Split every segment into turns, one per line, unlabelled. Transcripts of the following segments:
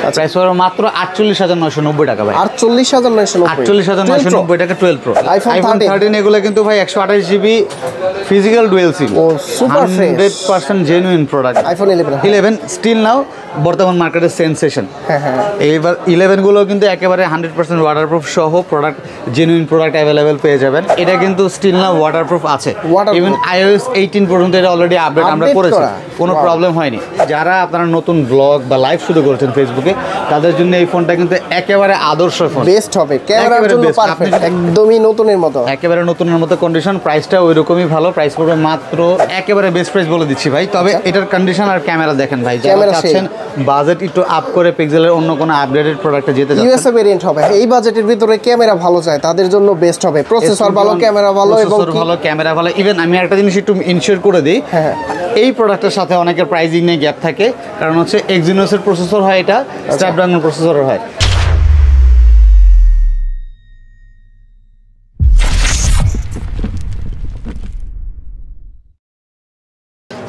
Price পড়বে মাত্র 48,990 টাকা ভাই।
48,990
টাকা 12 প্রো। আইফোন 13 এগুলো কিন্তু ভাই 128 জিবি ফিজিক্যাল ডুয়েল সিম,
ও super fresh
100% genuine product.
IPhone
11 still now বর্তমান মার্কেটের সেনসেশন। এইবার 11 গুলো কিন্তু একেবারে 100% ওয়াটারপ্রুফ সহ প্রোডাক্ট, জেনুইন প্রোডাক্ট অ্যাভেলেবেল পেয়ে যাবেন। এটা কিন্তু স্টিল নাও ওয়াটারপ্রুফ আছে, ইভেন iOS 18 পর্যন্ত এটা অলরেডি আপডেট আমরা করেছি, কোনো প্রবলেম হয়নি। যারা আপনারা নতুন ব্লগ বা লাইভ শুরু করেছেন ফেসবুকে, তাদের জন্য এই ফোনটা কিন্তু একেবারে আদর্শ ফোন,
বেস্ট হবে, ক্যামেরার জন্য পারফেক্ট, একদমই নতুনের মতো,
একেবারে নতুনের মতো কন্ডিশন। প্রাইসটা ওইরকমই ভালো, প্রাইস পড়বে মাত্র একেবারে বেস্ট প্রাইস বলে দিচ্ছি ভাই। তবে এটার কন্ডিশন আর ক্যামেরা দেখেন ভাই, যারা চাচ্ছেন বাজেট একটু আপ করে পিক্সেলের অন্য কোনো আপডেটেড প্রোডাক্টে যেতে চাচ্ছেন,
ইউএসএ ভেরিয়েন্ট হবে, এই বাজেটের ভিতরে ক্যামেরা ভালো চাই তাদের জন্য বেস্ট হবে। প্রসেসর ভালো, ক্যামেরা ভালো, এবং
ভালো ক্যামেরা ভালো। ইভেন আমি একটা জিনিস একটু ইনশিওর করে দিই, এই প্রোডাক্টের সাথে অনেকের প্রাইসিং নিয়ে গ্যাপ থাকে, কারণ হচ্ছে এক্সিনোসের প্রসেসর হয়, এটা স্ন্যাপড্রাগন প্রসেসর হয়।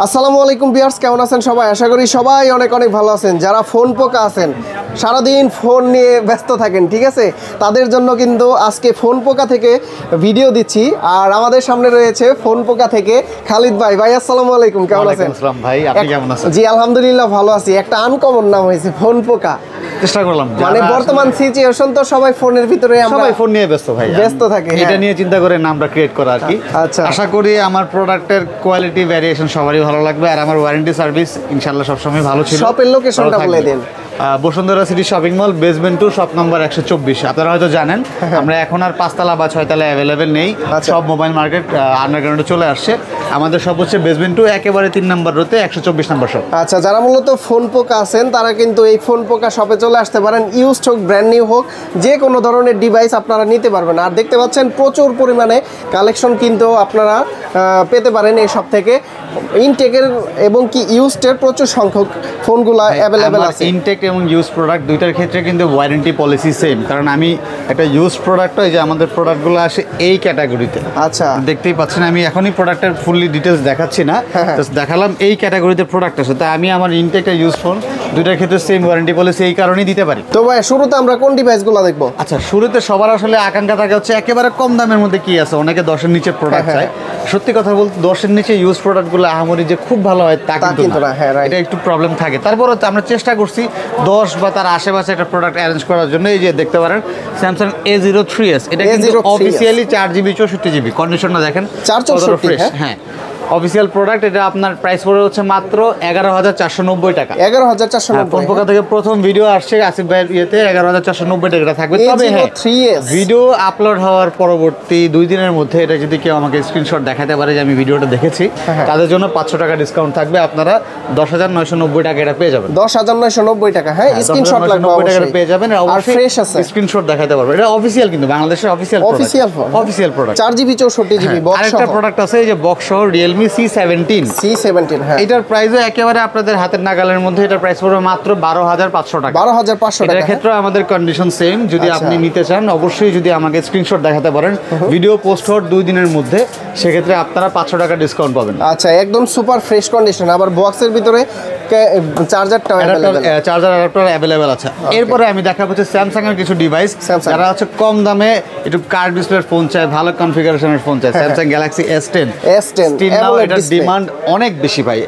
আসসালামু আলাইকুম ভিউয়ার্স, কেমন আছেন সবাই? আশা করি সবাই অনেক অনেক ভালো আছেন। যারা ফোন পোকা আছেন, সারাদিন ফোন নিয়ে ব্যস্ত থাকেন, ঠিক আছে, তাদের জন্য কিন্তু আজকে ফোন পোকা থেকে ভিডিও দিচ্ছি। আর আমাদের সামনে রয়েছে ফোন পোকা থেকে খালিদ ভাই। ভাই আসসালামু আলাইকুম, কেমন আছেন?
আসসালাম ভাই, আপনি কেমন আছেন?
জি আলহামদুলিল্লাহ ভালো আছি। একটা আনকমন নাম হয়েছে ফোন পোকা,
চেষ্টা করলাম,
মানে বর্তমান সিচুয়েশন তো সবাই ফোনের ভিতরে,
সবাই ফোন নিয়ে ব্যস্ত ভাই,
ব্যস্ত থাকে,
এটা নিয়ে চিন্তা করে নামটা ক্রিয়েট করা আর কি।
আচ্ছা,
আশা করি আমার প্রোডাক্টের কোয়ালিটি ভ্যারিয়েশন সবারই ভালো লাগবে, আর আমার ওয়ারেন্টি সার্ভিস ইনশাআল্লাহ সবসময় ভালো ছিল।
শপের লোকেশনটা বলে দেন।
Bashundhara city shopping mall, basement 2, shop number 124। আপনারা হয়তো জানেন আমরা এখন আর 5 তলা বা 6 তলা অ্যাভেলেবেল নেই, সব মোবাইল মার্কেট আন্ডারগ্রাউন্ডে চলে আসছে। আমাদের শপ হচ্ছে বেসমেন্ট 2, একেবারে 3 নম্বর রোতে 124 নম্বর শপ।
আচ্ছা, যারা মূলত ফোন পোকা আছেন তারা কিন্তু এই ফোন পোকা শপে চলে আসতে পারেন। ইউজড হোক, ব্র্যান্ড নিউ হোক, যে কোনো ধরনের ডিভাইস আপনারা নিতে পারবেন। আর দেখতে পাচ্ছেন প্রচুর পরিমাণে কালেকশন কিন্তু আপনারা পেতে পারেন এই শপ থেকে। ইনটেকের এবং কি ইউজডের প্রচুর সংখ্যক ফোনগুলো অ্যাভেলেবেল আছে।
ইনটেক এবং ইউজ প্রোডাক্ট দুইটার ক্ষেত্রে কিন্তু ওয়ারেন্টি পলিসি সেম, কারণ আমি একটা ইউজ প্রোডাক্ট, এই যে আমাদের প্রোডাক্টগুলো আসে এই ক্যাটাগরিতে।
আচ্ছা,
দেখতেই পাচ্ছেন আমি এখনই প্রোডাক্টের ফুললি ডিটেলস দেখাচ্ছি না, দেখালাম এই ক্যাটাগরিতে প্রোডাক্ট আছে। তাই আমি আমার ইনটেক আর ইউজ ফোন দুইটার ক্ষেত্রে সেম ওয়ারেন্টি পলিসি এই কারণেই দিতে পারি।
তো ভাই শুরুতে আমরা কোন ডিভাইসগুলো দেখবো?
আচ্ছা, শুরুতে সবার আসলে আকাঙ্ক্ষা থাকে হচ্ছে একেবারে কম দামের মধ্যে কি আছে। অনেকে 10-এর নিচে প্রোডাক্ট চায়। সত্যি কথা বলতে 10-এর নিচে ইউজ প্রোডাক্টগুলো আহামরি যে খুব ভালো হয় তা কিন্তু না, এটা একটু প্রবলেম থাকে। তারপর আমরা চেষ্টা করছি 10 বা তার আশেপাশে একটা প্রোডাক্ট অ্যারেঞ্জ করার জন্য। এই যে দেখতে পারেন স্যামসাং A03s, এটা কিন্তু অফিসিয়ালি 4GB 64GB। কন্ডিশনটা দেখেন,
464,
হ্যাঁ অফিসিয়াল প্রোডাক্ট। এটা আপনার প্রাইস পড়ে হচ্ছে মাত্র 11,490 টাকা।
11,490।
ফোন পোকা থেকে প্রথম ভিডিও আসছে আসিফ ভাইয়ের ইয়েতে 11,490 টাকা থাকবে। তবে হ্যাঁ, ভিডিও আপলোড হওয়ার পরবর্তী 2 দিনের মধ্যে এটা যদি কেউ আমাকে স্ক্রিনশট দেখাতে পারে যে আমি ভিডিওটা দেখেছি, তাদের জন্য 500 টাকা ডিসকাউন্ট থাকবে। আপনারা 10,990 টাকা এটা পেয়ে যাবেন।
10,990 টাকা, হ্যাঁ স্ক্রিনশট লাগবে,
10,990 টাকা পেয়ে যাবেন।
আর ফ্রেশ আছে,
স্ক্রিনশট দেখাতে পারবে। এটা অফিসিয়াল, কিন্তু বাংলাদেশের official product 4GB 64GB box. আরেকটা প্রোডাক্ট আছে এই যে বক্স সহ Realme C17,
হ্যাঁ,
এটার প্রাইসও একেবারে আপনাদের হাতের নাগালের মধ্যে। এটার প্রাইস পড়বে মাত্র 12,500 টাকা।
12,500 টাকা।
এর ক্ষেত্রে আমাদের কন্ডিশন সেম। যদি আপনি নিতে চান অবশ্যই যদি আমাকে স্ক্রিনশট দেখাতে পারেন ভিডিও পোস্ট হওয়ার 2 দিনের মধ্যে, সেক্ষেত্রে আপনারা 500 টাকা ডিসকাউন্ট পাবেন।
আচ্ছা, একদম সুপার ফ্রেশ কন্ডিশন। আবার বক্সের ভিতরে চার্জারটাও
চার্জার অ্যাডাপ্টার অ্যাভেলেবেল আছে। এরপরে আমি দেখাবো হচ্ছে স্যামসাং এর কিছু ডিভাইস, যারা হচ্ছে কম দামে একটু কার্ভ ডিসপ্লের ফোন চায়, ভালো কনফিগারেশনের ফোন চায়। স্যামসাং গ্যালাক্সি S10 এটার ডিমান্ড অনেক বেশি ভাই।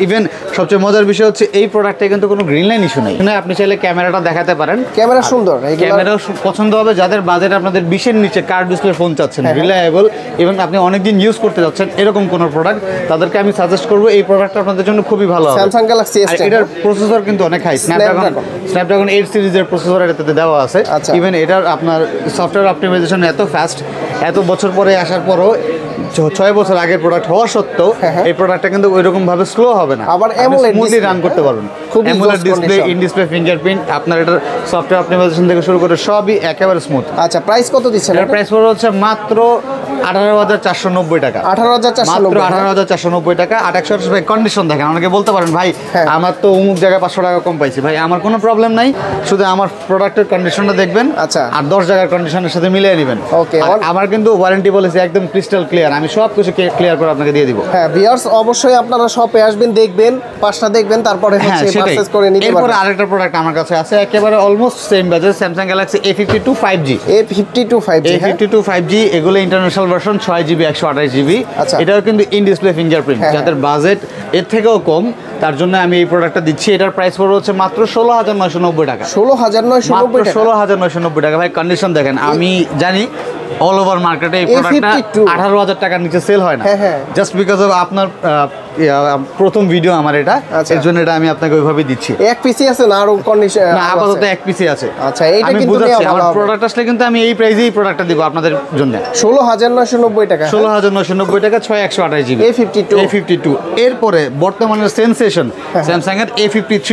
ইভেন সবচেয়ে মজার বিষয় হচ্ছে এই প্রোডাক্টে কিন্তু কোনো গ্রিন লাইন ইস্যু নেই। আপনি চাইলে ক্যামেরাটা দেখাতে পারেন,
ক্যামেরা সুন্দর,
ক্যামেরাও পছন্দ হবে। যাদের বাজেট আপনাদের 20-এর নিচে কার্ভ ডিসপ্লে ফোন চাচ্ছেন, রিলায়েবল এবং আপনি অনেকদিন ইউজ করতে যাচ্ছেন এরকম কোন প্রোডাক্ট, তাদেরকে আমি সাজেস্ট করবো এই প্রোডাক্টটা আপনাদের জন্য খুবই ভালো হবে।
স্যামসাং গ্যালাক্সি S10,
এটার প্রসেসর কিন্তু অনেক হাই, স্ন্যাপড্রাগন 8 সিরিজের প্রসেসর এটাতে দেওয়া আছে। ইভেন এটার আপনার সফটওয়্যার অপটিমাইজেশন এত ফাস্ট, এত বছর পরে আসার পরও 6 বছর আগের প্রোডাক্ট হওয়া সত্ত্বেও এই প্রোডাক্টটা কিন্তু ওইরকম ভাবে স্লো হবে না।
আবার অ্যামোলেড
স্মুথলি রান করতে পারবেন। AMOLED display, in display fingerprint, আপনার এটার সফটওয়্যার অপটিমাইজেশন থেকে শুরু করে সবই একেবারে স্মুথ।
আচ্ছা, প্রাইস কত দিচ্ছেন?
এর প্রাইস পড়ে হচ্ছে মাত্র 18,490 টাকা।
18,490
মাত্র 18,490 টাকা। 828 ভাই কন্ডিশন দেখেন। অনেকে বলতে পারেন ভাই আমার তো অমুক জায়গায় 500 টাকা কম পাইছি। ভাই আমার কোনো প্রবলেম নাই, শুধু আমার প্রোডাক্টের কন্ডিশনটা দেখবেন।
আচ্ছা।
আর 10 জায়গার কন্ডিশনের সাথে মিলিয়ে নেবেন।
ওকে।
আমার কিন্তু ওয়ারেন্টি পলিসি একদম ক্রিস্টাল ক্লিয়ার, আমি সব কিছু ক্লিয়ার করে আপনাকে দিয়ে দিব।
হ্যাঁ ভিউয়ার্স, অবশ্যই আপনারা শপে আসবেন, দেখবেন, পাঁচটা দেখবেন, তারপরে হচ্ছে পারচেজ করে নিতে পারবেন।
এরপর আরেকটা প্রোডাক্ট আমার কাছে আছে একেবারে almost same budget, Samsung Galaxy A52 5G।
A52 5G,
A52 5G এগুলো ইন্টারন্যাশনাল ভার্সন 6GB 128GB।
আচ্ছা।
এটাও কিন্তু ইন ডিসপ্লে ফিঙ্গারপ্রিন্ট। যাদের বাজেট এর থেকেও কম তার জন্য আমি এই প্রোডাক্টটা দিচ্ছি। এটার প্রাইস পড়বে হচ্ছে মাত্র 16,990 টাকা।
16,990 টাকা।
16,990 টাকা। ভাই কন্ডিশন দেখেন, আমি জানি অল ওভার মার্কেটে এই প্রোডাক্টটা 18,000 টাকার নিচে সেল হয় না। জাস্ট বিকজ অফ আপনার প্রথম ভিডিও আমার এটা, এর জন্য এটা আমি আপনাকে ওইভাবে দিচ্ছি।
এক পিসি আছে না আরো কন্ডিশন?
না, আপাতত এক পিসি আছে।
আচ্ছা, এটা
আমি
কিন্তু
বুঝাচ্ছি,
নেওয়া
আমার
ভালো হবে।
প্রোডাক্ট আসলে কিন্তু আমি এই প্রাইসেই প্রোডাক্টটা দিব আপনাদের জন্য।
16,990 টাকা।
16,990 টাকা, 6/128GB A52। এরপরে বর্তমানে সেনসেশন স্যামসাং এর A53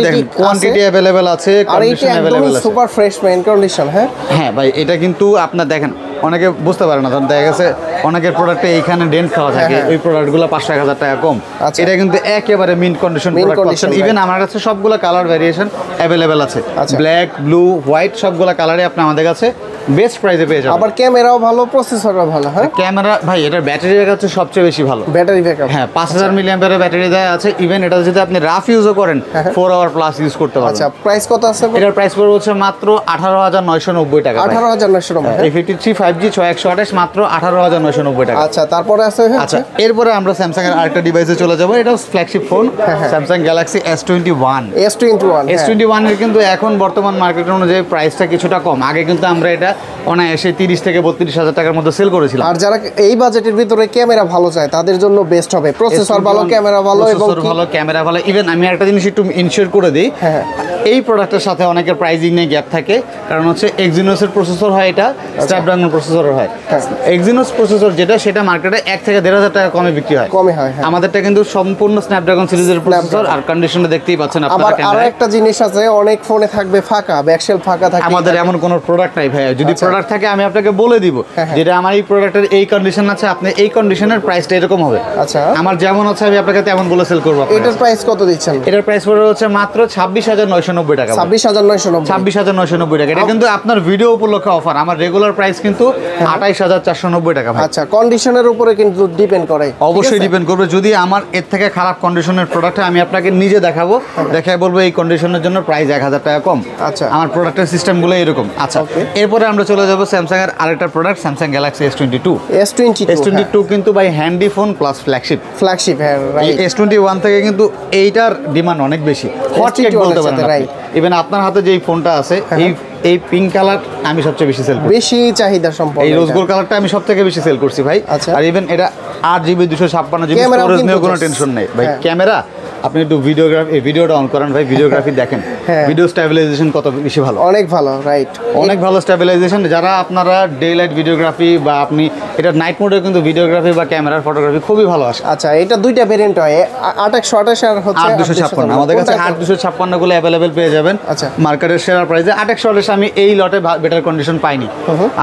দেখেন, কোয়ান্টিটি अवेलेबल আছে,
আর এটা
কন্ডিশন
একদম
अवेलेबल আছে।
Super fresh main condition.
হ্যাঁ ভাই, এটা কিন্তু আপনার দেখেন অনেকে বুঝতে পারে না, দেখা গেছে অনেকের প্রোডাক্টে এইখানে ডেন্ট খাওয়া থাকে, ওই প্রোডাক্টগুলো 500-1000 টাকা কম। এটা কিন্তু একেবারে মিন্ট কন্ডিশন প্রোডাক্ট। ইভেন আমার কাছে সবগুলো কালার ভ্যারিয়েশন অ্যাভেলেবেল আছে, ব্ল্যাক, ব্লু, হোয়াইট সবগুলো কালারই আপনি আমাদের কাছে বেস্ট প্রাইসে পেয়ে যাবেন।
আবার ক্যামেরাও ভালো, প্রসেসরও ভালো। হ্যাঁ,
ক্যামেরা ভাই এটার ব্যাটারি ব্যাকআপ হচ্ছে সবচেয়ে বেশি ভালো।
ব্যাটারি ব্যাকআপ
হ্যাঁ, 5000 মিলিঅ্যাম্পিয়ারের ব্যাটারি দেয়া আছে। ইভেন এটা যদি আপনি রাফ ইউজও করেন 4 আওয়ার প্লাস ইউজ করতে পারবেন।
আচ্ছা, প্রাইস কত আছে?
এটার প্রাইস পড়বে হচ্ছে মাত্র 18,990 টাকা।
18,990।
A53 5G 6/128 মাত্র 18,990 টাকা।
আচ্ছা, তারপরে আছে?
আচ্ছা, এরপরে আমরা স্যামসাং এর আরেকটা ডিভাইসে চলে যাব। এটা flagship phone, Samsung Galaxy S21। S21 এর কিন্তু এখন বর্তমান মার্কেট অনুযায়ী প্রাইসটা কিছুটা কম। আগে কিন্তু আমরা এটা অনায়াসে 30 থেকে 32,000 টাকার মধ্যে সেল করেছিলাম।
আর যারা এই বাজেটের ভিতরে ক্যামেরা ভালো চায় তাদের জন্য বেস্ট হবে। প্রসেসর ভালো, ক্যামেরা ভালো, এবং
ভালো ক্যামেরা ভালো। ইভেন আমি একটা জিনিস একটু ইনশিওর করে দিই, এই প্রোডাক্টের সাথে অনেকের প্রাইজিং নিয়ে গ্যাপ থাকে, কারণ হচ্ছে এক্সিনোসের প্রসেসর হয়, এটা স্ন্যাপড্রাগন প্রসেসর হয়। এক্সিনোস প্রসেসর যেটা, সেটা মার্কেটে 1 থেকে 1,500 টাকা কমে বিক্রি হয়। আমাদেরটা কিন্তু সম্পূর্ণ স্ন্যাপড্রাগন সিরিজের প্রসেসর, আর কন্ডিশনটা দেখতেই পাচ্ছেন আপনারা।
আবার একটা জিনিস আছে, অনেক ফোনে থাকবে ফাঁকা, ব্যাকশেল ফাঁকা থাকে।
আমাদের এমন কোনো প্রোডাক্ট নাই ভাই। যদি প্রোডাক্ট থাকে আমি আপনাকে বলে দিব যেটা আমার এই প্রোডাক্টের এই কন্ডিশন আছে, আপনি এই কন্ডিশনের প্রাইসটা এরকম হবে।
আচ্ছা,
আমার যেমন আছে আমি আপনাকে তেমন বলে সেল করব।
এটার প্রাইস কত দিচ্ছেন?
এটার প্রাইস পড়বে হচ্ছে মাত্র 26,990 টাকা।
26,990
টাকা। এটা কিন্তু আপনার ভিডিও উপলক্ষে অফার। আমার রেগুলার প্রাইস কিন্তু 28,490 টাকা ভাই।
আচ্ছা, কন্ডিশনের উপরে কিন্তু ডিপেন্ড করে।
অবশ্যই ডিপেন্ড করবে। যদি আমার এর থেকে খারাপ কন্ডিশনের প্রোডাক্ট আমি আপনাকে নিজে দেখাবো, দেখায় বলবো এই কন্ডিশনের জন্য প্রাইস 1,000 টাকা কম।
আচ্ছা,
আমার প্রোডাক্টের সিস্টেমগুলো এরকম। আচ্ছা, এরপরে আমরা চলে যাবো স্যামসাং এর আরেকটা প্রোডাক্ট, স্যামসাং গ্যালাক্সি S22 কিন্তু ভাই হ্যান্ডি ফোন প্লাস ফ্ল্যাগশিপ।
হ্যাঁ, রাইট।
S21 থেকে কিন্তু এইটার ডিমান্ড অনেক বেশি, হট কেক বলতে পারেন আপনি। ইভেন আপনার হাতে যেই ফোনটা আছে, এই পিঙ্ক কালার আমি সবচেয়ে বেশি সেল করি,
বেশি চাহিদা সম্পন্ন।
এই রোজ গোল্ড কালারটা আমি সবথেকে বেশি সেল করছি ভাই। আর ইভেন এটা 8GB 256GB স্টোরেজ নিয়ে কোনো টেনশন নেই ভাই। ক্যামেরা আপনি একটু ভিডিওটা অন করেন ভাই, ভিডিওগ্রাফি দেখেন, ভিডিও স্ট্যাবিলাইজেশন কত বেশি ভালো,
অনেক ভালো। রাইট,
অনেক ভালো স্ট্যাবিলাইজেশন। যারা আপনারা ডে লাইট ভিডিওগ্রাফি বা আপনি এটা নাইট মোডে কিন্তু ভিডিওগ্রাফি বা ক্যামেরার ফটোগ্রাফি খুবই ভালো আসে।
আচ্ছা, এটা দুইটা ভেরিয়েন্ট হয়, 8/128 আর হচ্ছে
8/256। আমাদের কাছে 8/256 গুলো অ্যাভেলেবেল পেয়ে যাবেন মার্কেটের সেরা প্রাইসে। 8/128 আমি এই লটে বেটার কন্ডিশন পাইনি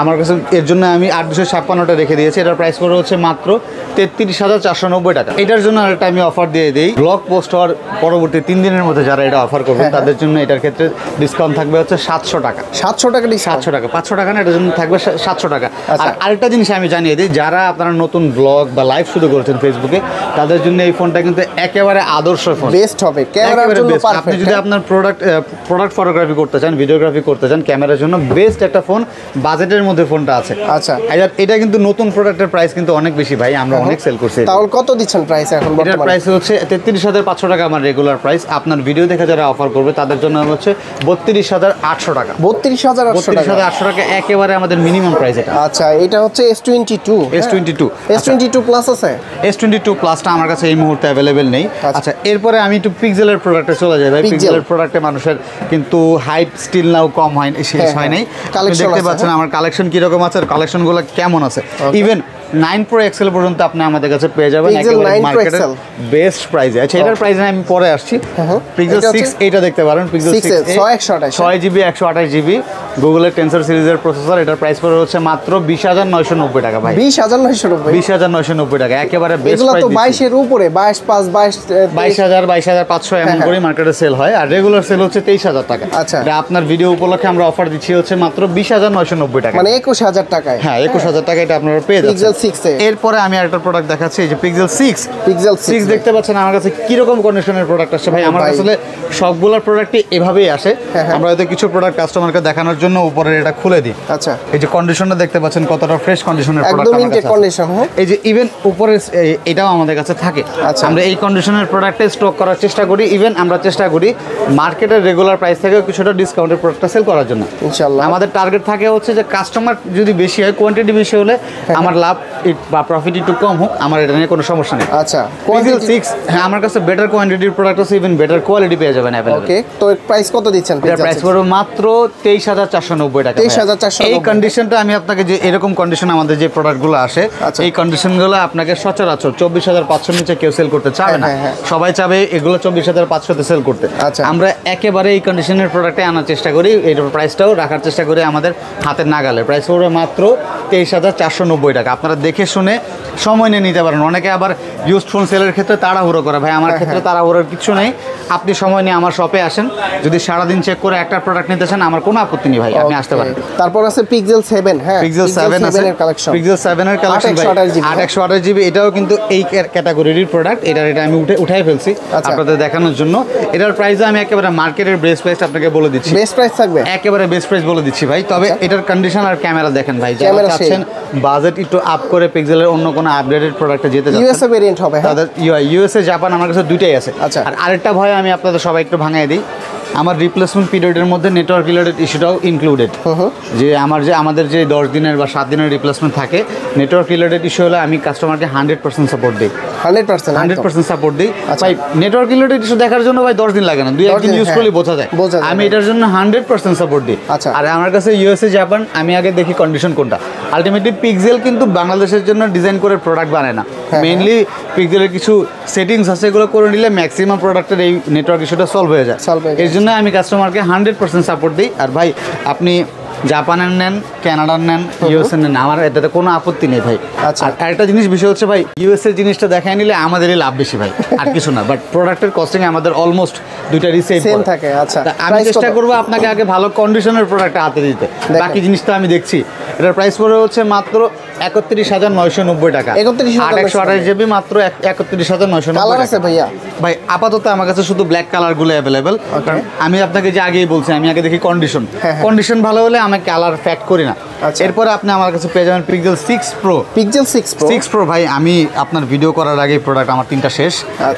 আমার কাছে, এর জন্য আমি 8/256টা রেখে দিয়েছি। এটার প্রাইস করে হচ্ছে মাত্র 33,490 টাকা। এটার জন্য আরেকটা আমি অফার দিয়ে দিই, ব্লগ পোস্ট হওয়ার পরবর্তী 3 দিনের মধ্যে যারা এটা অফার করবেন তাদের জন্য এটার ক্ষেত্রে ডিসকাউন্ট থাকবে হচ্ছে 700 টাকা।
700 টাকা?
700 টাকা, 500 টাকা না, এটার জন্য থাকবে 700 টাকা। আর আরেকটা জিনিস আমি জানিয়ে দিই, যারা আপনারা নতুন ব্লগ বা লাইভ শুরু করেছেন ফেসবুকে, তাদের জন্য এই ফোনটা কিন্তু একেবারে আদর্শ ফোন,
বেস্ট হবে ক্যামেরার জন্য পারফেক্ট।
আপনি যদি আপনার প্রোডাক্ট ফটোগ্রাফি করতে চান, ভিডিওগ্রাফি করতে চান, ক্যামেরার জন্য বেস্ট একটা ফোন, বাজেটের মধ্যে ফোনটা আছে।
আচ্ছা,
এটা কিন্তু নতুন প্রোডাক্টের প্রাইস কিন্তু অনেক বেশি ভাই, আমরা অনেক সেল করছি।
তাহলে কত দিচ্ছেন প্রাইস এখন বর্তমানে?
এটার প্রাইস হচ্ছে 33,500 টাকা আমার রেগুলার প্রাইস। আপনার ভিডিও দেখে যারা অফার করবে তাদের জন্য হচ্ছে 32,800 টাকা।
32,800
টাকা একেবারে আমাদের মিনিমাম প্রাইস এটা।
আচ্ছা, এটা হচ্ছে S22 প্লাস আছে?
S22 প্লাসটা আমার কাছে এই মুহূর্তে অ্যাভেলেবেল নেই। আচ্ছা, এরপরে আমি একটু পিক্সেলের প্রোডাক্টে চলে যাই ভাই। পিক্সেলের প্রোডাক্টে মানুষের কিন্তু হাইপ স্টিল নাও কম হয়, শেষ হয় নাই। আপনি দেখতে পাচ্ছেন আমার কালেকশন কিরকম আছে, আর কালেকশনগুলো কেমন আছে। ইভেন 9 Pro XL পর্যন্ত আপনি আমাদের কাছে পেয়ে যাবেন
Pixel
একেবারে
9 Pro
মার্কেটের
XL
বেস্ট প্রাইসে। আচ্ছা এটার প্রাইস আমি পরে আসছি। Pixel 6 এটা দেখতে পারেন, Pixel 6 6GB 128GB গুগলের টেনসর সিরিজের প্রসেসর। এটার প্রাইস পড়ে হচ্ছে মাত্র 20,990 টাকা ভাই। 20,990 টাকা একেবারে বেস্ট
এগুলো
প্রাইস।
তো 22 এর উপরে 22
22,000 22,500 এমন করে মার্কেটে সেল হয়, আর রেগুলার সেল হচ্ছে 23,000 টাকা।
আচ্ছা
এটা আপনার ভিডিও উপলক্ষে আমরা অফার দিচ্ছি হচ্ছে মাত্র 20,990 টাকা,
মানে 21,000 টাকায়।
হ্যাঁ 21,000 টাকা এটা আপনারা পেয়ে যাচ্ছেন
Pixel 6 এ।
এরপরে আমি একটা প্রোডাক্ট দেখাচ্ছি, এই যে Pixel 6
6
দেখতে পাচ্ছেন আমার কাছে কি রকম কন্ডিশনের প্রোডাক্ট আসছে ভাই। আমার আসলে সবগুলোর প্রোডাক্টই এভাবেই আসে। আমরা হয়তো কিছু প্রোডাক্ট কাস্টমারকে দেখানোর জন্য উপরে এটা খুলে দিই।
আচ্ছা
এই যে কন্ডিশনটা দেখতে পাচ্ছেন কতটা ফ্রেশ কন্ডিশনের প্রোডাক্ট
একদম
আমার
ইনটেক
কাছে আছে।
কন্ডিশন। হ্যাঁ
এই যে ইভেন উপরে এটাও আমাদের কাছে থাকে।
আচ্ছা।
আমরা এই কন্ডিশনের প্রোডাক্টে স্টক করার চেষ্টা করি, ইভেন আমরা চেষ্টা করি মার্কেটের রেগুলার প্রাইস থেকেও কিছুটা ডিসকাউন্টের প্রোডাক্টটা সেল করার জন্য।
ইনশাআল্লাহ
আমাদের টার্গেট থাকে হচ্ছে যে কাস্টমার যদি বেশি হয়, কোয়ান্টিটি বেশি হলে আমার লাভ বা প্রফিট একটু কম হোক, আমার এটা নিয়ে কোনো সমস্যা নেই।
আচ্ছা
Pixel 6 হ্যাঁ আমার কাছে বেটার কোয়ান্টিটির প্রোডাক্ট আছে, ইভেন বেটার কোয়ালিটি পেয়ে যাবেন অ্যাভেলেবল।
ওকে, তো প্রাইস কত দিচ্ছেন?
এটার প্রাইস পড়বে মাত্র 23,490 টাকা।
23,490
এই কন্ডিশনটা আমি আপনাকে যে এরকম কন্ডিশন আমাদের যে প্রোডাক্টগুলো আসে,
আচ্ছা।
এই কন্ডিশনগুলো আপনাকে সচরাচর 24,500 নিচে কেউ সেল করতে চাবে না।
হ্যাঁ।
সবাই চাবে এগুলো 24,500 তে সেল করতে।
আচ্ছা।
আমরা একেবারে এই কন্ডিশনের প্রোডাক্টে আনার চেষ্টা করি, এর প্রাইসটাও রাখার চেষ্টা করি আমাদের হাতের নাগালে। প্রাইস পড়বে মাত্র 23,490 টাকা। আপনারা দেখে শুনে সময় নিয়ে নিতে পারেন। অনেকে আবার ইউজড ফোন সেলের ক্ষেত্রে তাড়াহুড়ো করে, ভাই আমার ক্ষেত্রে তাড়াহুড়োর কিছু নেই। আপনি সময় নিয়ে আমার শপে আসেন, যদি সারাদিন চেক করে একটা প্রোডাক্ট নিতে চান আমার কোনো আপত্তি নেই ভাই, আপনি আসতে পারেন।
তারপর আছে Pixel 7। হ্যাঁ
Pixel 7 আছে,
এর কালেকশন।
Pixel 7 এর কালেকশন ভাই 828GB। এটাও কিন্তু এই ক্যাটাগরির প্রোডাক্ট। এটা আমি উঠাই ফেলছি আপনাদের দেখানোর জন্য। এটার প্রাইস আমি একেবারে মার্কেটের বেস্ট প্রাইস আপনাকে বলে দিচ্ছি।
বেস্ট প্রাইস থাকবে
একেবারে বেস্ট প্রাইস বলে দিচ্ছি ভাই। তবে এটার কন্ডিশন আর ক্যামেরা দেখেন ভাই, যারা চাচ্ছেন বাজেট একটু আপ করে পিক্সেলের অন্য কোনো আপডেটেড প্রোডাক্টে যেতে চাচ্ছেন,
ইউএসএ ভেরিয়েন্ট হবে। হ্যাঁ
তাদের ইউএসএ জাপান আমার কাছে দুইটাই আছে।
আচ্ছা।
আর আরেকটা ভয় আমি আপনাদের সবাই একটু ভাঙাই দিই, আমার রিপ্লেসমেন্ট পিরিয়ডের মধ্যে নেটওয়ার্ক রিলেটেড ইস্যুটাও ইনক্লুডেড। যে আমাদের যে 10 দিনের বা 7 দিনের রিপ্লেসমেন্ট থাকে, নেটওয়ার্ক রিলেটেড ইস্যু হলে আমি কাস্টমারকে 100% সাপোর্ট দিই। 100% সাপোর্ট দিই ভাই। নেটওয়ার্ক রিলেটেড ইস্যু দেখার জন্য ভাই 10 দিন লাগে না, 2-1 দিন ইউজ করলে বোঝা যায়। আমি এটার জন্য 100% সাপোর্ট দিই। আর আমার কাছে ইউএসএ জাপান আমি আগে দেখি কন্ডিশন কোনটা। আলটিমেটলি পিক্সেল কিন্তু বাংলাদেশের জন্য ডিজাইন করে প্রোডাক্ট বানায় না, মেইনলি পিক্সেলের কিছু সেটিংস আছে, এগুলো করে নিলে ম্যাক্সিমাম প্রোডাক্টের এই নেটওয়ার্ক ইস্যুটা সলভ হয়ে যায়। এর জন্য আমি কাস্টমারকে 100% সাপোর্ট দিই। আর ভাই আপনি জাপানের নেন, কানাডার নেন, ইউএসএ নেন, আমার এটাতে কোনো আপত্তি নেই ভাই। আর একটা জিনিস বিষয় হচ্ছে ভাই, ইউএসএ জিনিসটা দেখায় নিলে আমাদেরই লাভ বেশি ভাই, আর কিছু না। বাট প্রোডাক্টের কস্টিং আমাদের অলমোস্ট দুইটারই সেম থাকে। আচ্ছা, আমি চেষ্টা করবো আপনাকে আগে ভালো কন্ডিশনের প্রোডাক্ট হাতে দিতে, বাকি জিনিসটা আমি দেখছি। এটার প্রাইস পড়ে হচ্ছে মাত্র 31,990 টাকা। 828GB মাত্র 31,990 টাকা। ভাই আপাতত আমার কাছে শুধু ব্ল্যাক কালার গুলো অ্যাভেলেবেল। আমি আপনাকে যে আগেই বলছি, আমি আগে দেখি কন্ডিশন ভালো হলে আমি কালার ফ্যাক্ট করি না। এরপরে আপনি আমার কাছে পেয়ে যাবেন Pixel 6 Pro।
Pixel 6 Pro
ভাই আমি আপনার ভিডিও করার আগে প্রোডাক্ট আমার 3টা শেষ,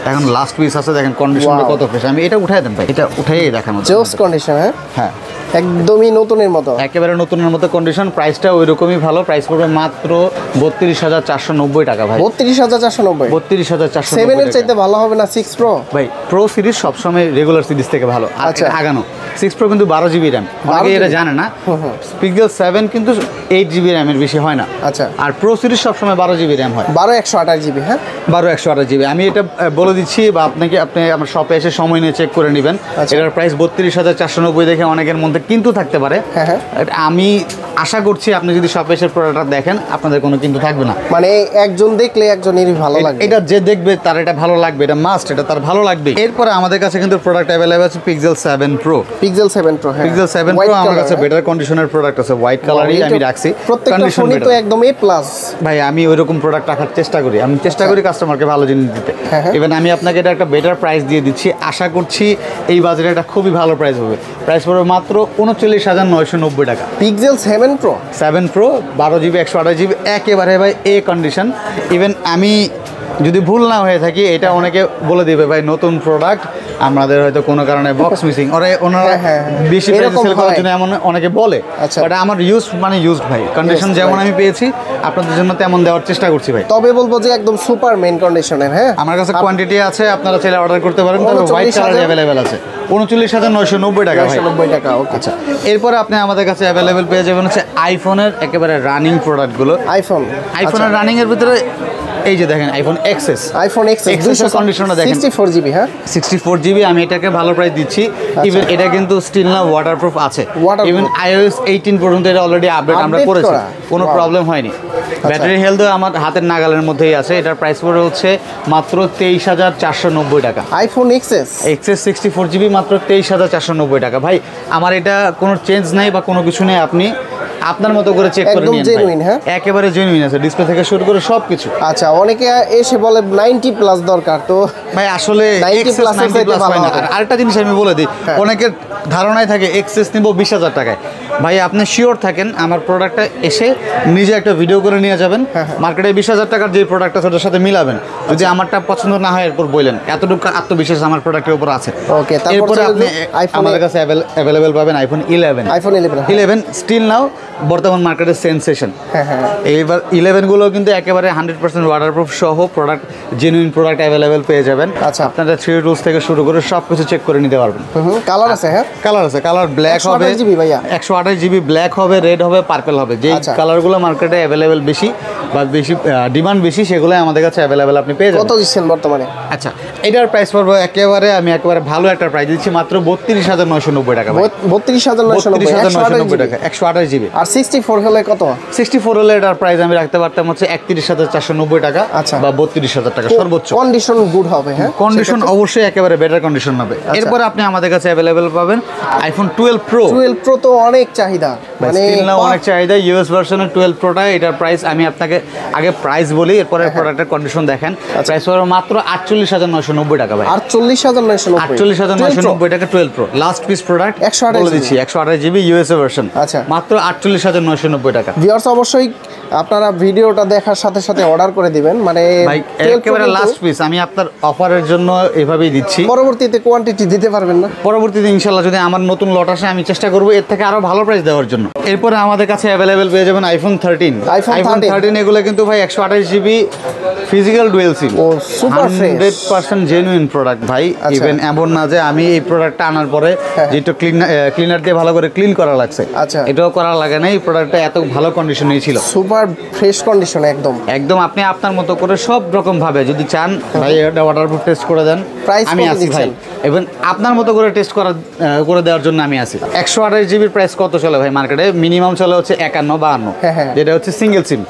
এখন লাস্ট পিস আছে। দেখেন কন্ডিশনটা কত ফ্রেশ। আমি এটা উঠাই দেন ভাই, এটা উঠাই দেখানো
জোস কন্ডিশন। হ্যাঁ একদমই নতুনের মতো,
একেবারে নতুনের মতো কন্ডিশন। প্রাইসটা ওই রকমই ভালো। প্রাইস পড়বে মাত্র 32,490 টাকা ভাই।
32,490।
32,490।
7 এর চাইতে ভালো হবে না 6 Pro?
ভাই প্রো সিরিজ সবসময় রেগুলার সিরিজ থেকে ভালো। আচ্ছা আগানো 6 Pro কিন্তু 12GB RAM, অনেকে এটা জানে না। Pixel 7 কিন্তু 8GB RAM এর বেশি হয় না।
আচ্ছা,
আর প্রো সিরিজ সবসময় 12GB RAM হয়।
128GB। হ্যাঁ
128GB। আমি এটা বলে দিচ্ছি, বা আপনি আমার শপে এসে সময় নিয়ে চেক করে নেবেন। এটার প্রাইস 32,490 দেখে অনেকের মধ্যে কিন্তু থাকতে পারে। আমি আশা করছি আপনি যদি শপে এসে প্রোডাক্টটা দেখেন আপনাদের কোনো কিন্তু থাকবে না,
মানে একজন দেখলে একজনেরই ভালো লাগবে।
এটা যে দেখবে তার এটা ভালো লাগবে, এটা মাস্ট, এটা তার ভালো লাগবে। এরপরে আমাদের কাছে কিন্তু প্রোডাক্ট অ্যাভেলেবল আছে Pixel 7 Pro।
Pixel 7 Pro, হ্যাঁ
Pixel 7 Pro আমার কাছে বেটার কন্ডিশনের প্রোডাক্ট আছে, হোয়াইট কালারই আমি রাখছি।
প্রত্যেকটা ফোনই তো একদম A+।
ভাই আমি ওইরকম প্রোডাক্ট রাখার চেষ্টা করি, আমি চেষ্টা করি কাস্টমারকে ভালো জিনিস দিতে। ইভেন আমি আপনাকে এটা একটা বেটার প্রাইস দিয়ে দিচ্ছি, আশা করছি এই বাজারে এটা খুবই ভালো প্রাইস হবে। প্রাইস পড়বে মাত্র 39,990 টাকা।
Pixel 7 Pro
12GB 128GB একেবারে ভাই এ কন্ডিশন। ইভেন আমি যদি ভুল না হয়ে থাকি, এটা অনেকে বলে দিবে ভাই নতুন প্রোডাক্ট, আমাদের হয়তো কোনো কারণে বক্স মিসিং, ওনারা বেশি প্রাইসে সেল করার জন্য এমন অনেকে বলে। বাট আমার ইউজড ভাই, কন্ডিশন যেমন আমি পেয়েছি আপনাদের জন্য তেমন দেওয়ার চেষ্টা করছি ভাই।
তবে বলবো যে একদম সুপার মেইন কন্ডিশনের। হ্যাঁ,
আমার কাছে কোয়ান্টিটি আছে, আপনারা চাইলে অর্ডার করতে পারেন। তবে হোয়াইট কালার অ্যাভেলেবেল আছে 39,990 টাকা ভাই।
990 টাকা, ওকে।
আচ্ছা, এরপরে আপনি আমাদের কাছে অ্যাভেলেবেল পেয়ে যাবেন হচ্ছে আইফোনের একেবারে রানিং প্রোডাক্টগুলো। আইফোনের রানিং এর ভিতরে এই যে দেখেন আইফোন এক্সএস,
আইফোন এক্সএস
কন্ডিশনটা দেখেন
64 জিবি। হ্যাঁ,
64 জিবি। আমি এটাকে ভালো প্রাইস দিচ্ছি। ইভেন এটা কিন্তু স্টিল না ওয়াটারপ্রুফ আছে। ইভেন iOS 18 পর্যন্ত এটা অলরেডি আপডেট আমরা করেছি, কোনো প্রবলেম হয়নি। ব্যাটারি হেলথও আমার হাতের নাগালের মধ্যেই আছে। এটার প্রাইস পড়ে হচ্ছে মাত্র 23,490 টাকা।
আইফোন এক্সএস
64 জিবি মাত্র 23,490 টাকা। ভাই আমার এটা কোনো চেঞ্জ নাই বা কোনো কিছু নেই, আপনি আপনার মতো করে চেক করে নিন।
জেনুইন, হ্যাঁ,
একেবারে জেনুইন আছে, ডিসপ্লে থেকে শুরু করে সবকিছু।
আচ্ছা, অনেকে এসে বলে 90 প্লাস দরকার, তো
ভাই আসলে
90 প্লাস
হয় না। আর আরেকটা জিনিস আমি বলে দিই, অনেকের ধারণায় থাকে এক্সেস নিব 20,000 টাকায়। ভাই আপনি শিওর থাকেন আমার প্রোডাক্টটা এসে নিজে একটা ভিডিও করে নিয়ে যাবেন, মার্কেটে 20,000 টাকার যে প্রোডাক্ট আছে ওটার সাথে মিলাবেন। যদি আমারটা পছন্দ না হয় এরপর বললেন, এতটুকু আত্মবিশ্বাস আমার প্রোডাক্টের উপর আছে।
ওকে,
এরপরে আপনি আমাদের কাছে অ্যাভেলেবেল পাবেন আইফোন 11 স্টিল নাও বর্তমান মার্কেটের সেন্সেশন। এইবার 11 গুলো কিন্তু একেবারে 100% ওয়াটারপ্রুফ সহ প্রোডাক্ট, জেনুইন প্রোডাক্ট অ্যাভেলেবেল পেয়ে যাবেন।
আচ্ছা,
আপনারা 3 টুলস থেকে শুরু করে সব কিছু চেক করে নিতে পারবেন।
কালার আছে? হ্যাঁ,
কালার আছে। কালার ব্ল্যাক হবে 128 জিবি, ব্ল্যাক হবে, রেড হবে, পার্পল হবে। যে কালারগুলো মার্কেটে অ্যাভেলেবেল বেশি বা বেশি ডিমান্ড বেশি, সেগুলো আমাদের কাছে অ্যাভেলেবেল আপনি পেয়ে যাবেন।
কত দিচ্ছেন বর্তমানে?
আচ্ছা, এটার প্রাইস পড়বে আমি একেবারে ভালো একটা প্রাইস দিচ্ছি মাত্র 32,990 টাকা।
32,990
টাকা 128 জিবি।
আর 64 হলে কত?
64 হলে এটার প্রাইস আমি রাখতে পারতাম হচ্ছে 31,490 টাকা বা 32,000 টাকা সর্বোচ্চ।
কন্ডিশন গুড হবে? হ্যাঁ,
কন্ডিশন অবশ্যই একেবারে বেটার কন্ডিশন হবে। এরপর আপনি আমাদের কাছে অ্যাভেলেবেল পাবেন আইফোন 12 প্রো।
12 প্রো তো অনেক চাহিদা,
মানে অনেক চাহিদা। ইউএস ভার্সনের 12 প্রোটা, এটার প্রাইস আমি আপনাকে আগে প্রাইস বলি, এরপরে প্রোডাক্টের কন্ডিশন দেখেন। প্রাইস হবে মাত্র 48,990 টাকা ভাই। 48,990 টাকা 12 pro last piece product. 128 GB USA version, মাত্র 48,990 টাকা।
ভিউয়ার্স অবশ্যই আপনারা ভিডিওটা দেখার সাথে সাথে অর্ডার করে দিবেন। মানে
ভাই একেবারে লাস্ট পিস আমি আপনার অফারের জন্য এভাবেই দিচ্ছি।
পরবর্তীতে কোয়ান্টিটি দিতে পারবেন না?
পরবর্তীতে ইনশাআল্লাহ যদি আমার নতুন লট আসে আমি চেষ্টা করব এর থেকে আরো ভালো প্রাইস দেওয়ার জন্য। এরপরে আমাদের কাছে অ্যাভেলেবেল পেয়ে যাবেন আইফোন 13। আইফোন 13 এগুলো কিন্তু ভাই 128 জিবি ফিজিক্যাল ডুয়েল সিম,
ও সুপার ফ্রেশ,
100% জেনুইন প্রোডাক্ট ভাই। ইভেন এমন না যে আমি এই প্রোডাক্টটা আনার পরে যেটা ক্লিনার দিয়ে ভালো করে ক্লিন করা লাগছে, এটাও করা লাগে না। এই প্রোডাক্টটা এত ভালো কন্ডিশনেই ছিল,
সুপার ফ্রেশ কন্ডিশন একদম।
আপনি আপনার মতো করে সব রকম ভাবে যদি চান ভাই এটা ওয়াটারপ্রুফ টেস্ট করে দেন, আমি আছি ভাই। এবং আপনার মতো করে টেস্ট করে দেওয়ার জন্য আমি আছি। 128 জিবির প্রাইস কত চলে ভাই মার্কেটে? মিনিমাম চলে হচ্ছে 51-52, যেটা হচ্ছে সিঙ্গেল সিম।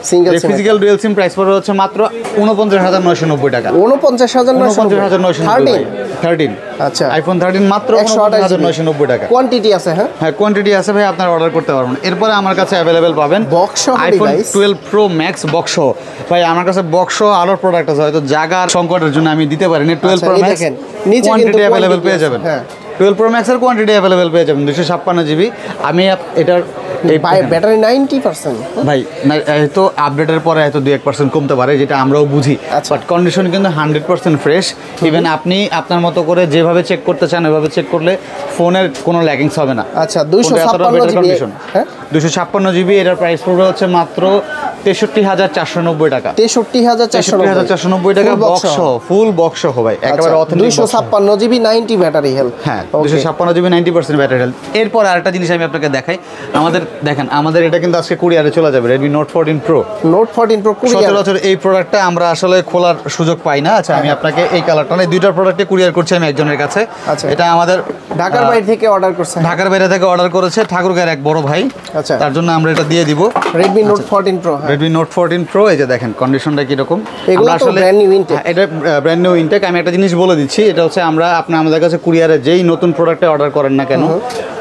ফিজিক্যাল ডুয়েল সিম প্রাইস পড়বে হচ্ছে মাত্র 49,990 টাকা।
49,990।
13
আচ্ছা,
আইফোন 13 মাত্র 49,990 টাকা।
কোয়ান্টিটি আছে? হ্যাঁ,
কোয়ান্টিটি আছে ভাই, আপনারা অর্ডার করতে পারবেন। এরপরে আমার কাছে অ্যাভেলেবেল পাবেন আইফোন 12 প্রো ম্যাক্স বক্স ভাই। আমার কাছে বক্স আরো প্রোডাক্ট আছে, হয়তো জায়গার সংকটের জন্য আমি দিতে পারিনি। 12 প্রো ম্যাক্স কোয়ান্টিটি অ্যাভেলেবেল পেয়ে যাবেন। 12 প্রো ম্যাক্সের কোয়ান্টিটি অ্যাভেলেবেল পেয়ে যাবেন 256 জিবি। আমি এটার
ব্যাটারি 90%
ভাই হয়তো আপডেটের পরে হয়তো 2-1% কমতে পারে, যেটা আমরাও বুঝি। বাট কন্ডিশন কিন্তু 100% ফ্রেশ। ইভেন আপনি আপনার মতো করে যেভাবে চেক করতে চান ওইভাবে চেক করলে ফোনের কোনো ল্যাকিংস হবে না।
আচ্ছা,
256 জিবি। এটার প্রাইস পড়বে হচ্ছে মাত্র 63,490 টাকা।
63,490
টাকা বক্স সহ, ফুল বক্স সহ ভাই, একেবারে অথেন্টিক।
256 GB 90 battery health.
হ্যাঁ, 256 জিবি 90% ব্যাটারি হেলথ। এরপর আরেকটা জিনিস আমি আপনাকে দেখাই। আমাদের এটা কিন্তু আজকে কুরিয়ারে চলে যাবে, Redmi Note 14 Pro।
Note 14 Pro courier.
সচরাচর এই প্রোডাক্টটা আমরা আসলে খোলার সুযোগ পাই না। আচ্ছা, আমি আপনাকে এই কালারটা নেই, দুইটা প্রোডাক্টে কুরিয়ার করছি আমি একজনের কাছে। এটা আমাদের
ঢাকার বাইরে থেকে অর্ডার করছে।
ঢাকার বাইরে থেকে অর্ডার করেছে ঠাকুরগাঁয়ের এক বড় ভাই। আচ্ছা, তার জন্য আমরা এটা দিয়ে দিব।
Redmi Note 14 Pro।
Redmi Note 14 Pro, এই যে দেখেন কন্ডিশনটা কি রকম।
এগুলো আসলে ব্র্যান্ড নিউ ইনটেক।
এটা ব্র্যান্ড নিউ ইনটেক। আমি একটা জিনিস বলে দিচ্ছি, এটা হচ্ছে আপনি আমাদের কাছে কুরিয়ারে যেই নতুন প্রোডাক্টে অর্ডার করেন না কেন,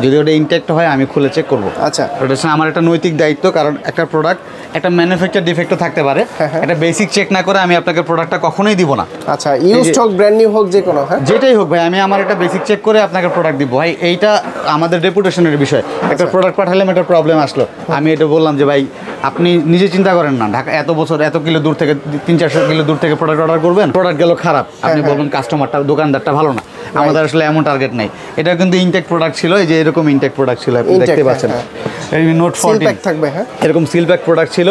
যদি ওটা ইনটেক্ট হয় আমি খুলে চেক করব।
আচ্ছা,
এটা হচ্ছে আমার একটা নৈতিক দায়িত্ব, কারণ একটা প্রোডাক্ট একটা ম্যানুফ্যাকচার ডিফেক্টও থাকতে পারে। এটা বেসিক চেক না করে আমি আপনাকে প্রোডাক্টটা কখনোই দিব না।
আচ্ছা, ইউজ স্টক ব্র্যান্ড নিউ হোক যে কোনো,
যেটাই হোক ভাই, আমি আমার একটা বেসিক চেক করে আপনাকে প্রোডাক্ট দিব ভাই। এইটা আমাদের রেপুটেশনের বিষয়। একটা প্রোডাক্ট পাঠালাম, একটা প্রবলেম আসলো, আমি এটা বললাম যে ভাই আপনি নিজে চিন্তা করেন না, ঢাকা এত বছর এত কিলো দূর থেকে 300-400 কিলো দূর থেকে প্রোডাক্ট অর্ডার করবেন, প্রোডাক্ট গেল খারাপ, আপনি বলবেন কাস্টমারটা দোকানদারটা ভালো না। আমাদের আসলে এমন টার্গেট নাই। এটা কিন্তু ইনটেক প্রোডাক্ট ছিল, এই যে এরকম ইনটেক প্রোডাক্ট ছিল, আপনি দেখতে পাচ্ছেন এই নোট 14
থাকবে। হ্যাঁ,
এরকম সিল প্যাক প্রোডাক্ট ছিল।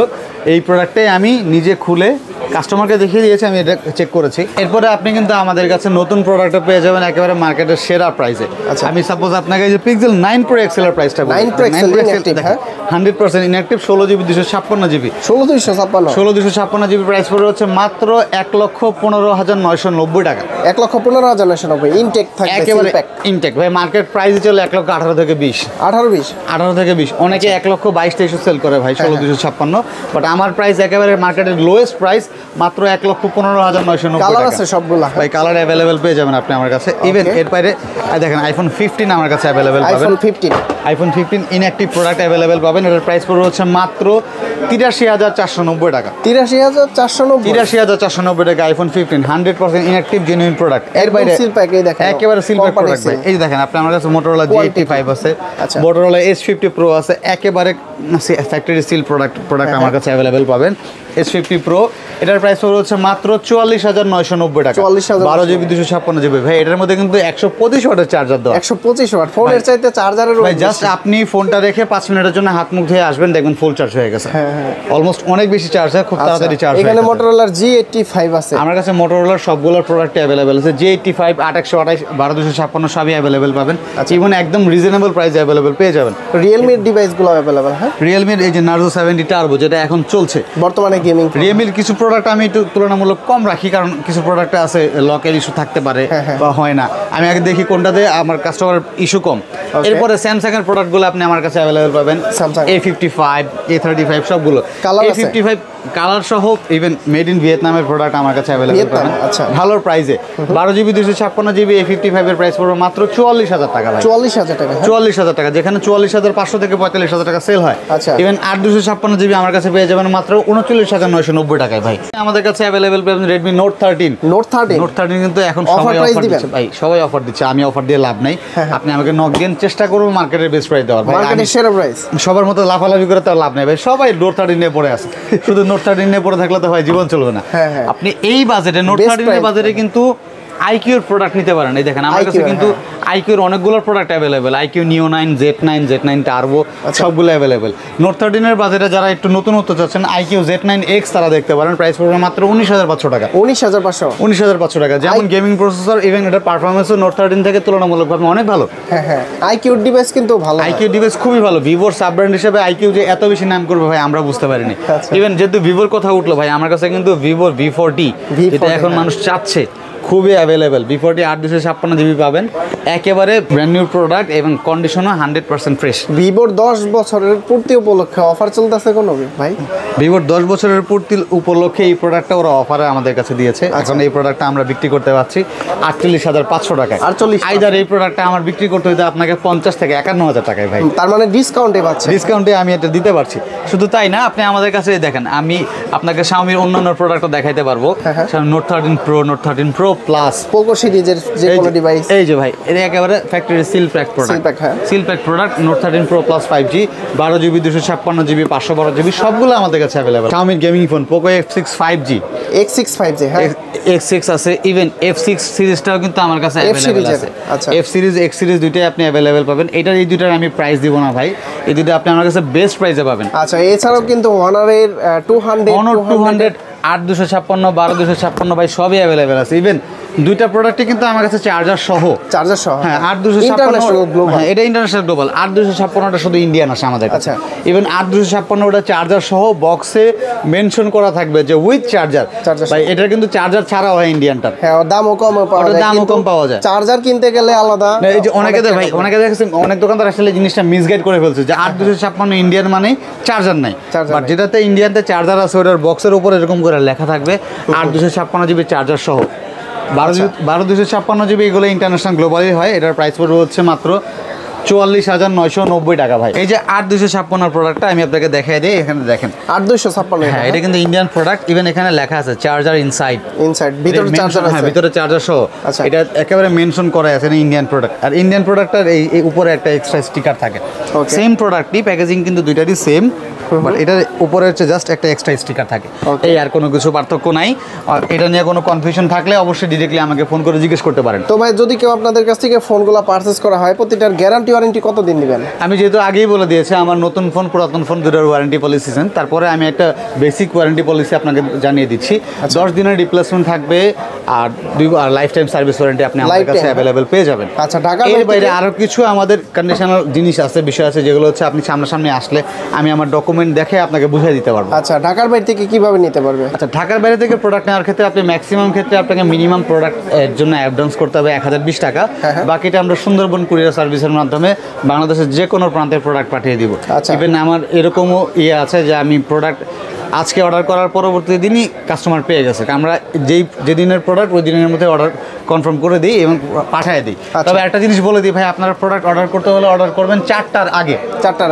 এই প্রোডাক্টটাই আমি নিজে খুলে কাস্টমারকে দেখিয়ে দিয়েছি, আমি এটা চেক করেছি। এরপরে আপনি কিন্তু আমাদের কাছে নতুন প্রোডাক্টও পেয়ে যাবেন একেবারে মার্কেটের সেরা প্রাইসে। আমি সাপোজ আপনাকে এই যে পিক্সেল 9 Pro XL এর প্রাইসটা
9 Pro XL ইনঅ্যাক্টিভ, হ্যাঁ
100% inactive, 16GB 256GB 16,256GB price পড়ে হচ্ছে মাত্র 1,15,990 টাকা।
1,15,990 ইনটেক থাকবে
একেবারে ইনটেক ভাই। মার্কেট প্রাইস চলে 1,18,000 থেকে 20, 18 থেকে 20। অনেকে 1,22,000 সেল করে ভাই 16,256, বাট আমার প্রাইস একেবারে মার্কেটের লোয়েস্ট প্রাইস মাত্র 1,15,990 টাকা।
কালার আছে সবগুলা
ভাই, কালার অ্যাভেলেবেল পেয়ে যাবেন আপনি আমার কাছে। ইভেন এর বাইরে দেখেন iPhone 15 আমার কাছে অ্যাভেলেবেল পাবেন। iPhone 15 ইনঅ্যাক্টিভ প্রোডাক্ট অ্যাভেলেবেল পাবেন। এটার প্রাইস পড়বে হচ্ছে মাত্র 83,490 টাকা। 83,490 টাকা iPhone 15 100% ইনঅ্যাক্টিভ জেনুইন প্রোডাক্ট। এর বাইরে একেবারে সিল প্যাক প্রোডাক্ট ভাই। এই যে দেখেন আপনি আমার কাছে Motorola G85 আছে, Motorola S50 Pro আছে, একেবারে ফ্যাক্টরি সিল প্রোডাক্ট আমার কাছে অ্যাভেলেবেল পাবেন। S50 Pro এটার প্রাইস পড়বে হচ্ছে মাত্র 44,990 টাকা। 12GB 256GB ভাই। এটার মধ্যে কিন্তু 125 ওয়াটের চার্জার দেওয়া।
125 ওয়াট ফোনের চাইতে চার্জারের
ভাই জাস্ট আপনি ফোনটা রেখে 5 মিনিটের জন্য হাত মুখ ধুয়ে আসবেন, দেখবেন ফুল চার্জ হয়ে গেছে। অলমোস্ট অনেক বেশি চার্জ হয়, খুব তাড়াতাড়ি চার্জ হয়।
এখানে Motorola G85 আছে।
আমার কাছে Motorola সবগুলোর প্রোডাক্ট अवेलेबल আছে। G85 8128 12256 সবই अवेलेबल পাবেন। ইভেন একদম রিজনেবল প্রাইসে अवेलेबल পেয়ে যাবেন।
Realme এর ডিভাইসগুলো अवेलेबल, হ্যাঁ
Realme এর এই যে Narzo 70 Turbo যেটা এখন চলছে
বর্তমানে গেমিং।
Realme এর কিছু প্রোডাক্ট আমি একটু তুলনামূলক কম রাখি, কারণ কিছু প্রোডাক্ট আছে লকের ইস্যু থাকতে পারে বা হয় না। আমি আগে দেখি কোনটাতে আমার কাস্টমার ইস্যু কম। এরপরে Samsung এর প্রোডাক্টগুলো আপনি আমার কাছে अवेलेबल পাবেন। A55 A35 সবগুলো। A55 কালার সহ ইভেন মেড ইন ভিয়েতনামের প্রোডাক্ট আমার কাছে अवेलेबल পাবেন ভালো প্রাইসে। 12GB 256GB A55 এর প্রাইস পড়বে মাত্র 44,000 টাকা ভাই।
44,000 টাকা,
44,000 টাকা, যেখানে 44,500 থেকে 45,000 টাকা সেল হয়। ইভেন 8/256GB আমার কাছে পেয়ে যাবেন মাত্র 39,990 টাকায় ভাই। আমাদের কাছে अवेलेबल পাবেন Redmi Note 13 কিন্তু এখন সবাই অফার দিচ্ছে ভাই, সবাই অফার দিচ্ছে। আমি অফার দিয়ে লাভ নাই, আপনি আমাকে নক দেন, চেষ্টা করব মার্কেটের বেস্ট প্রাইস দেওয়ার ভাই।
মার্কেটের সেরা প্রাইস। সবার
মতো লাফালাফি করে তো লাভ নাই ভাই, সবাই Note 13 নিয়ে পড়ে আছে। শুধু Note 13 নিয়ে পড়ে থাকলে তো ভাই জীবন চলবে না। আপনি এই বাজেটে Note 13 এর বাজেটে কিন্তু IQ এর প্রোডাক্ট নিতে পারেন। এই দেখেন আমার কাছে কিন্তু IQ এর অনেকগুলো product available. IQ Neo 9 Z9 Z9 Turbo সবগুলো अवेलेबल। Note 13 এর বাজেটে যারা একটু নতুনত্ব চাচ্ছেন IQ Z9X তারা দেখতে পারেন। প্রাইস পড়বে মাত্র 19,500 টাকা। 19,500 টাকা। যেমন গেমিং প্রসেসর, ইভেন এটা পারফরম্যান্সও Note 13 থেকে তুলনামূলকভাবে অনেক ভালো।
IQ ডিভাইস কিন্তু ভালো।
IQ ডিভাইস খুবই ভালো। Vivo সাব ব্র্যান্ড হিসেবে IQ যে এত বেশি নাম করবে ভাই আমরা বুঝতে পারিনি। ইভেন যেহেতু Vivo কথা উঠলো ভাই, আমার কাছে কিন্তু Vivo V40 যেটা এখন মানুষ চাচ্ছে খুবই अवेलेबल। V40 8/256GB পাবেন, একেবারে ব্র্যান্ড নিউ প্রোডাক্ট এবং কন্ডিশনও 100% ফ্রেশ।
ভিভোর 10 বছরের পূর্তি উপলক্ষে অফার চলতেছে কোন ভাই?
ভিভোর 10 বছরের পূর্তি উপলক্ষে এই প্রোডাক্টটা ওরা অফারে আমাদের কাছে দিয়েছে। এখন এই প্রোডাক্টটা আমরা বিক্রি করতে পারছি 48,500 টাকায়। 48 আইদার এই প্রোডাক্টটা আমার বিক্রি করতে হইতে আপনাকে 50 থেকে 51,000 টাকায় ভাই।
তার মানে ডিসকাউন্টে পাচ্ছেন।
ডিসকাউন্টে আমি এটা দিতে পারছি। শুধু তাই না, আপনি আমাদের কাছে দেখেন, আমি আপনাকে Xiaomi অন্যান্য প্রোডাক্টও দেখাইতে পারবো। Note 13 Pro, Note 13 Pro Plus,
Poco সিরিজের যে কোনো ডিভাইস।
এই যে ভাই এটা একেবারে factory seal pack product. Seal pack product Note 13 Pro Plus 5G 12GB 256GB 512GB সবগুলো আমাদের কাছে available. Xiaomi gaming phone Poco F6 5G হ্যাঁ X6 আছে। ইভেন F6 সিরিজটাও কিন্তু আমার কাছে अवेलेबल আছে। F সিরিজ X সিরিজ দুইটাই আপনি अवेलेबल পাবেন। এটার এই দুইটার আমি প্রাইস দিব না ভাই, এই দুইটা আপনি আমার কাছে বেস্ট প্রাইসে পাবেন।
আচ্ছা, এছাড়াও কিন্তু Honor-এর 200
8/256 12/256 ভাই সবই अवेलेबल আছে। ইভেন দুইটা প্রোডাক্টই কিন্তু আমার কাছে চার্জার সহ হ্যাঁ 8/256 হ্যাঁ এটা ইন্টারন্যাশনাল গ্লোবাল। 8/256টা শুধু ইন্ডিয়ান আসে আমাদের কাছে। ইভেন 8/256 চার্জার সহ বক্সে মেনশন করা থাকবে যে উইথ চার্জার ভাই। এটা কিন্তু চার্জার ছাড়া হয় ইন্ডিয়ানটার।
হ্যাঁ দামও কম পাওয়া যায়। চার্জার কিনতে গেলে আলাদা।
এই যে অনেকে ভাই অনেকে দেখেছেন অনেক দোকানদার আসলে জিনিসটা মিসগাইড করে ফেলছে যে 8/256 ইন্ডিয়ান মানে চার্জার নাই। বাট যেটাতে ইন্ডিয়ানতে চার্জার আছে ওটার বক্সের উপরে এরকম করে লেখা থাকবে 8/256GB চার্জার সহ 12/256GB। এগুলো ইন্টারন্যাশনাল গ্লোবালি হয়। এটার প্রাইস পড়বে হচ্ছে মাত্র 44,990 টাকা ভাই। এই যে 8/256 প্রোডাক্টটা আমি আপনাকে দেখাই দিই। এখানে দেখেন
8/256
হ্যাঁ এটা কিন্তু ইন্ডিয়ান প্রোডাক্ট। ইভেন এখানে লেখা আছে চার্জার ইনসাইড
ভিতরে চার্জার আছে।
হ্যাঁ ভিতরে চার্জার সহ এটা একেবারে মেনশন করা আছে ইন্ডিয়ান প্রোডাক্ট। আর ইন্ডিয়ান প্রোডাক্টটার এই উপরে একটা এক্সট্রা স্টিকার থাকে। সেম প্রোডাক্টই প্যাকেজিং কিন্তু দুইটারই সেম, বাট এটার উপরে হচ্ছে জাস্ট একটা এক্সট্রা স্টিকার থাকে, এই আর কোনো কিছু পার্থক্য নাই। আর এটা নিয়ে কোনো কনফিউশন থাকলে অবশ্যই ডিরেক্টলি আমাকে ফোন করে জিজ্ঞেস করতে পারেন।
তো ভাই যদি কেউ আপনাদের কাছ থেকে ফোনগুলো পারচেস করা হয়, প্রতিটার গ্যারান্টি ওয়ারেন্টি কতদিন দিবেন?
আমি যেহেতু আগেই বলে দিয়েছি আমার নতুন ফোন পুরাতন ফোন দুটোর ওয়ারেন্টি পলিসি আছেন, তারপরে আমি একটা বেসিক ওয়ারেন্টি পলিসি আপনাকে জানিয়ে দিচ্ছি। 10 দিনের রিপ্লেসমেন্ট থাকবে আর লাইফ টাইম সার্ভিস ওয়ারেন্টি আপনি আমাদের কাছে অ্যাভেলেবেল পেয়ে যাবেন।
আচ্ছা, ঢাকার
বাইরে আরও কিছু আমাদের কন্ডিশনাল জিনিস আছে, বিষয় আছে, যেগুলো হচ্ছে আপনি সামনাসামনি আসলে আমি আমার ডকুমেন্ট দেখে আপনাকে বুঝিয়ে দিতে পারবো।
আচ্ছা, ঢাকার বাইরে থেকে কিভাবে নিতে পারবে?
আচ্ছা, ঢাকার বাইরে থেকে প্রোডাক্ট নেওয়ার ক্ষেত্রে আপনি ম্যাক্সিমাম ক্ষেত্রে আপনাকে মিনিমাম প্রোডাক্ট এর জন্য অ্যাডভান্স করতে হবে 1020 টাকা। বাকিটা আমরা সুন্দরবন কুরিয়ার সার্ভিসের মাধ্যমে বাংলাদেশের যে কোনো প্রান্তের প্রোডাক্ট পাঠিয়ে দিব।
আচ্ছা,
ইভেন আমার এরকমও আছে যে আমি প্রোডাক্ট আজকে অর্ডার করার পরবর্তী দিনই কাস্টমার পেয়ে গেছে। আমরা যেদিনের প্রোডাক্ট ওই দিনের মধ্যে অর্ডার কনফার্ম করে দিই এবং পাঠিয়ে দিই। তবে একটা জিনিস বলে দিই ভাই, আপনারা প্রোডাক্ট অর্ডার করতে হলে অর্ডার করবেন 4টার আগে।
4টার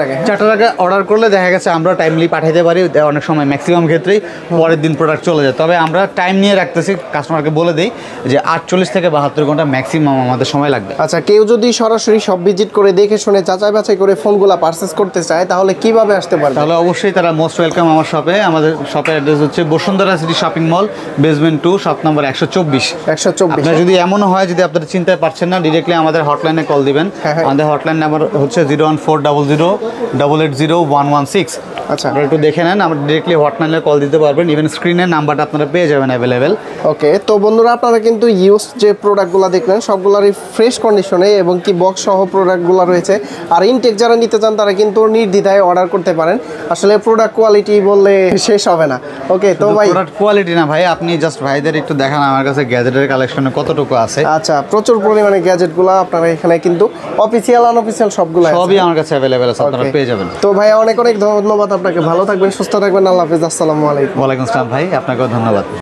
আগে
অর্ডার করলে দেখা গেছে আমরা টাইমলি পাঠাইতে পারি। অনেক সময় ম্যাক্সিমাম ক্ষেত্রেই পরের দিন প্রোডাক্ট চলে যায়, তবে আমরা টাইম নিয়ে রাখতেছি। কাস্টমারকে বলে দিই যে 48 থেকে 72 ঘন্টা ম্যাক্সিমাম আমাদের সময় লাগবে।
আচ্ছা, কেউ যদি সরাসরি সব ভিজিট করে দেখে শুনে যাচাই বাছাই করে ফোনগুলো পারচেস করতে চায় তাহলে কিভাবে আসতে পারবে?
তাহলে অবশ্যই তারা মোস্ট ওয়েলকাম আমার শপে। আমাদের শপের অ্যাড্রেস হচ্ছে Bashundhara city shopping mall, basement 2, shop number 124। আপনার যদি এমনও হয় যদি আপনারা চিনতে পারছেন না, ডিরেক্টলি আমাদের হটলাইনে কল দিবেন। আমাদের হটলাইন নাম্বার হচ্ছে 01400080116।
আচ্ছা,
আপনারা একটু দেখে নেন, আমরা ডিরেক্টলি হটলাইনে কল দিতে পারবেন। ইভেন স্ক্রিনের নাম্বারটা আপনারা পেয়ে যাবেন অ্যাভেলেবেল।
ওকে, তো বন্ধুরা আপনারা কিন্তু ইউজ যে প্রোডাক্টগুলো দেখলেন সবগুলোরই ফ্রেশ কন্ডিশনে এবং কি বক্স সহ প্রোডাক্টগুলো রয়েছে। আর ইনটেক যারা নিতে চান তারা কিন্তু নির্দ্বিধায় অর্ডার করতে পারেন। আসলে প্রোডাক্ট কোয়ালিটি বললে শেষ হবে না। ওকে, তো ভাই
প্রোডাক্ট কোয়ালিটি না ভাই, আপনি জাস্ট ভাইদের একটু দেখান আমার কাছে গ্যাজেটের কালেকশনে কতটুকু আছে।
আচ্ছা, প্রচুর পরিমাণে গ্যাজেটগুলো আপনারা এখানে কিন্তু অফিসিয়াল আনঅফিসিয়াল সবগুলো
সবই আমার কাছে অ্যাভেলেবেল আছে, আপনারা পেয়ে যাবেন।
তো ভাই অনেক অনেক ধন্যবাদ আপনাকে, ভালো থাকবেন, সুস্থ থাকবেন, আল্লাহ হাফেজ, আসসালামু আলাইকুম।
ওয়ালাইকুম আসসালাম ভাই, আপনাকেও ধন্যবাদ।